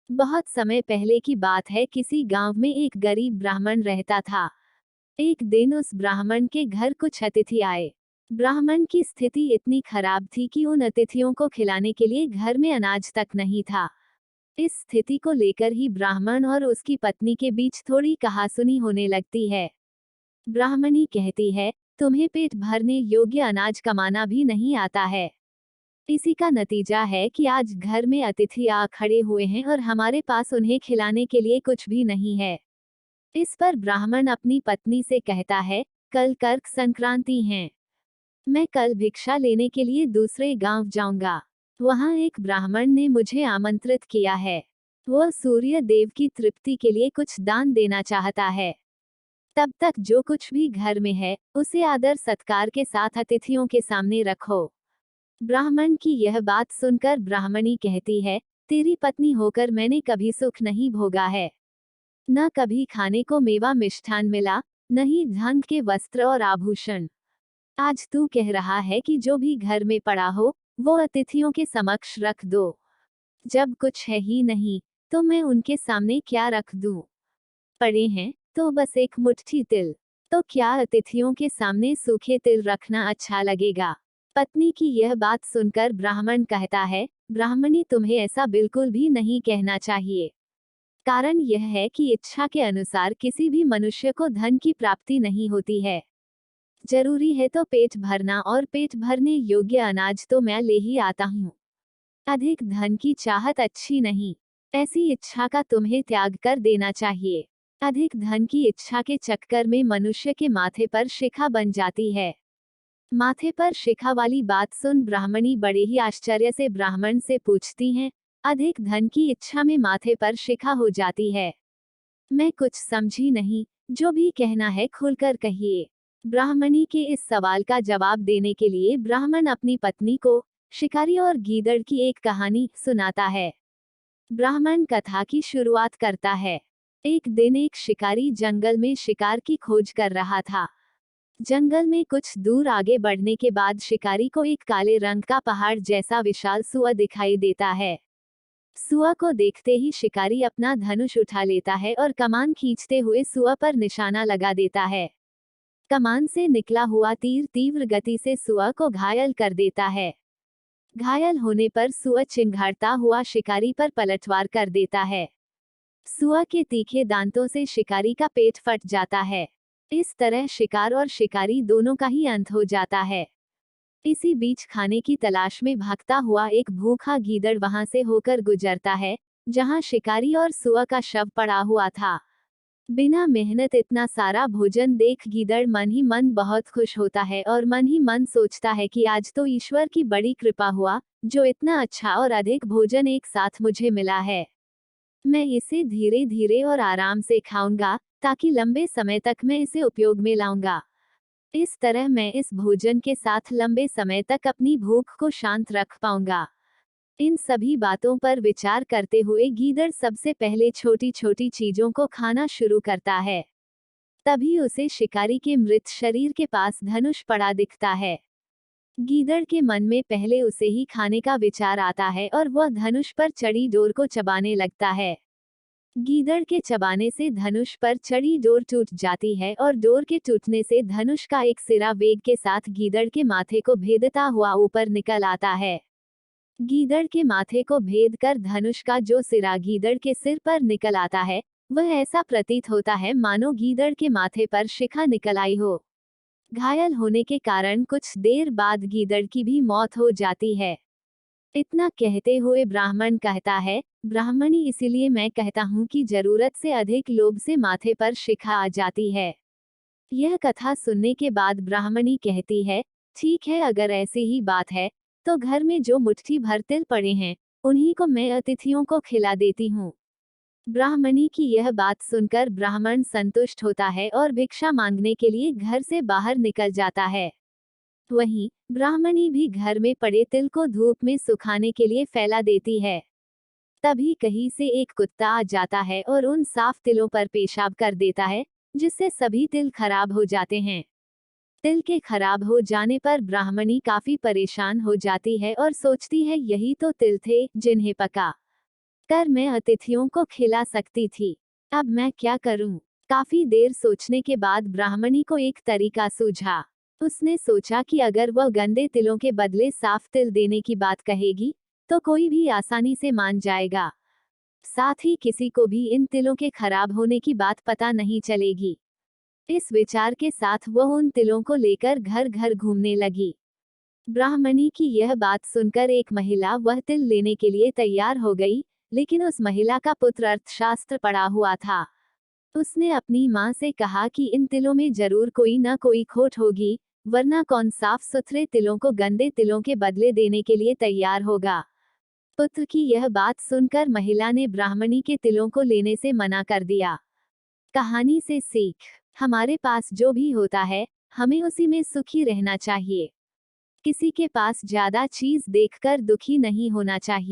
बहुत समय पहले की बात है। किसी गांव में एक गरीब ब्राह्मण रहता था। एक दिन उस ब्राह्मण के घर कुछ अतिथि आए। ब्राह्मण की स्थिति इतनी खराब थी कि उन अतिथियों को खिलाने के लिए घर में अनाज तक नहीं था। इस स्थिति को लेकर ही ब्राह्मण और उसकी पत्नी के बीच थोड़ी कहासुनी होने लगती है। ब्राह्मणी कहती है, तुम्हें पेट भरने योग्य अनाज कमाना भी नहीं आता है। इसी का नतीजा है कि आज घर में अतिथि आ खड़े हुए हैं और हमारे पास उन्हें खिलाने के लिए कुछ भी नहीं है। इस पर ब्राह्मण अपनी पत्नी से कहता है, कल कर्क संक्रांति है। मैं कल भिक्षा लेने के लिए दूसरे गांव जाऊंगा। वहां एक ब्राह्मण ने मुझे आमंत्रित किया है। वह सूर्य देव की तृप्ति के लिए कुछ दान देना चाहता है। तब तक जो कुछ भी घर में है उसे आदर सत्कार के साथ अतिथियों के सामने रखो। ब्राह्मण की यह बात सुनकर ब्राह्मणी कहती है, तेरी पत्नी होकर मैंने कभी सुख नहीं भोगा है। न कभी खाने को मेवा मिष्ठान मिला, न ही ढंग के वस्त्र और आभूषण। आज तू कह रहा है कि जो भी घर में पड़ा हो वो अतिथियों के समक्ष रख दो। जब कुछ है ही नहीं तो मैं उनके सामने क्या रख दूं? पड़े हैं तो बस एक मुट्ठी तिल। तो क्या अतिथियों के सामने सूखे तिल रखना अच्छा लगेगा? पत्नी की यह बात सुनकर ब्राह्मण कहता है, ब्राह्मणी तुम्हें ऐसा बिल्कुल भी नहीं कहना चाहिए। कारण यह है कि इच्छा के अनुसार किसी भी मनुष्य को धन की प्राप्ति नहीं होती है। जरूरी है तो पेट भरना, और पेट भरने योग्य अनाज तो मैं ले ही आता हूँ। अधिक धन की चाहत अच्छी नहीं। ऐसी इच्छा का तुम्हें त्याग कर देना चाहिए। अधिक धन की इच्छा के चक्कर में मनुष्य के माथे पर शिखा बन जाती है। माथे पर शिखा वाली बात सुन ब्राह्मणी बड़े ही आश्चर्य से ब्राह्मण से पूछती हैं, अधिक धन की इच्छा में माथे पर शिखा हो जाती है? मैं कुछ समझी नहीं, जो भी कहना है खुलकर कहिए। ब्राह्मणी के इस सवाल का जवाब देने के लिए ब्राह्मण अपनी पत्नी को शिकारी और गीदड़ की एक कहानी सुनाता है। ब्राह्मण कथा की शुरुआत करता है। एक दिन एक शिकारी जंगल में शिकार की खोज कर रहा था। जंगल में कुछ दूर आगे बढ़ने के बाद शिकारी को एक काले रंग का पहाड़ जैसा विशाल सुअर दिखाई देता है। सुअर को देखते ही शिकारी अपना धनुष उठा लेता है और कमान खींचते हुए सुअर पर निशाना लगा देता है। कमान से निकला हुआ तीर तीव्र गति से सुअर को घायल कर देता है। घायल होने पर सुअर चिंघाड़ता हुआ शिकारी पर पलटवार कर देता है। सुअर के तीखे दांतों से शिकारी का पेट फट जाता है। इस तरह शिकार और शिकारी दोनों का ही अंत हो जाता है। इसी बीच खाने की तलाश में भागता हुआ एक भूखा गीदड़ वहां से होकर गुजरता है, जहां शिकारी और सुअर का शव पड़ा हुआ था। बिना मेहनत इतना सारा भोजन देख गीदड़ मन ही मन बहुत खुश होता है और मन ही मन सोचता है कि आज तो ईश्वर की बड़ी कृपा हुआ, जो इतना अच्छा और अधिक भोजन एक साथ मुझे मिला है। मैं इसे धीरे धीरे और आराम से खाऊंगा, ताकि लंबे समय तक मैं इसे उपयोग में लाऊंगा। इस तरह मैं इस भोजन के साथ लंबे समय तक अपनी भूख को शांत रख पाऊंगा। इन सभी बातों पर विचार करते हुए गीदड़ सबसे पहले छोटी छोटी चीजों को खाना शुरू करता है। तभी उसे शिकारी के मृत शरीर के पास धनुष पड़ा दिखता है। गीदड़ के मन में पहले उसे ही खाने का विचार आता है और वह धनुष पर चढ़ी डोर को चबाने लगता है। गीदड़ के चबाने से धनुष पर चढ़ी डोर टूट जाती है और डोर के टूटने से धनुष का एक सिरा वेग के साथ गीदड़ के माथे को भेदता हुआ ऊपर निकल आता है। गीदड़ के माथे को भेद कर धनुष का जो सिरा गीदड़ के सिर पर निकल आता है, वह ऐसा प्रतीत होता है मानो गीदड़ के माथे पर शिखा निकल आई हो। घायल होने के कारण कुछ देर बाद गीदड़ की भी मौत हो जाती है। इतना कहते हुए ब्राह्मण कहता है, ब्राह्मणी इसीलिए मैं कहता हूँ कि जरूरत से अधिक लोभ से माथे पर शिखा आ जाती है। यह कथा सुनने के बाद ब्राह्मणी कहती है, ठीक है, अगर ऐसी ही बात है तो घर में जो मुट्ठी भर तिल पड़े हैं उन्हीं को मैं अतिथियों को खिला देती हूँ। ब्राह्मणी की यह बात सुनकर ब्राह्मण संतुष्ट होता है और भिक्षा मांगने के लिए घर से बाहर निकल जाता है। वहीं ब्राह्मणी भी घर में पड़े तिल को धूप में सुखाने के लिए फैला देती है। तभी कहीं से एक कुत्ता आ जाता है और उन साफ तिलों पर पेशाब कर देता है, जिससे सभी तिल खराब हो जाते हैं। तिल के खराब हो जाने पर ब्राह्मणी काफी परेशान हो जाती है और सोचती है यही तो तिल थे जिन्हें पका कर मैं अतिथियों को खिला सकती थी। अब मैं क्या करूं? काफी देर सोचने के बाद ब्राह्मणी को एक तरीका सूझा। उसने सोचा कि अगर वह गंदे तिलों के बदले साफ तिल देने की बात कहेगी, तो कोई भी आसानी से मान जाएगा। साथ ही किसी को भी इन तिलों के खराब होने की बात पता नहीं चलेगी। इस विचार के साथ वह उन तिलों को लेकर घर घर घूमने लगी। ब्राह्मणी की यह बात सुनकर एक महिला वह तिल लेने के लिए तैयार हो गई, लेकिन उस महिला का पुत्र अर्थशास्त्र पढ़ा हुआ था। उसने अपनी माँ से कहा कि इन तिलों में जरूर कोई न कोई खोट होगी, वरना कौन साफ सुथरे तिलों को गंदे तिलों के बदले देने के लिए तैयार होगा। पुत्र की यह बात सुनकर महिला ने ब्राह्मणी के तिलों को लेने से मना कर दिया। कहानी से सीख, हमारे पास जो भी होता है, हमें उसी में सुखी रहना चाहिए। किसी के पास ज्यादा चीज देखकर दुखी नहीं होना चाहिए।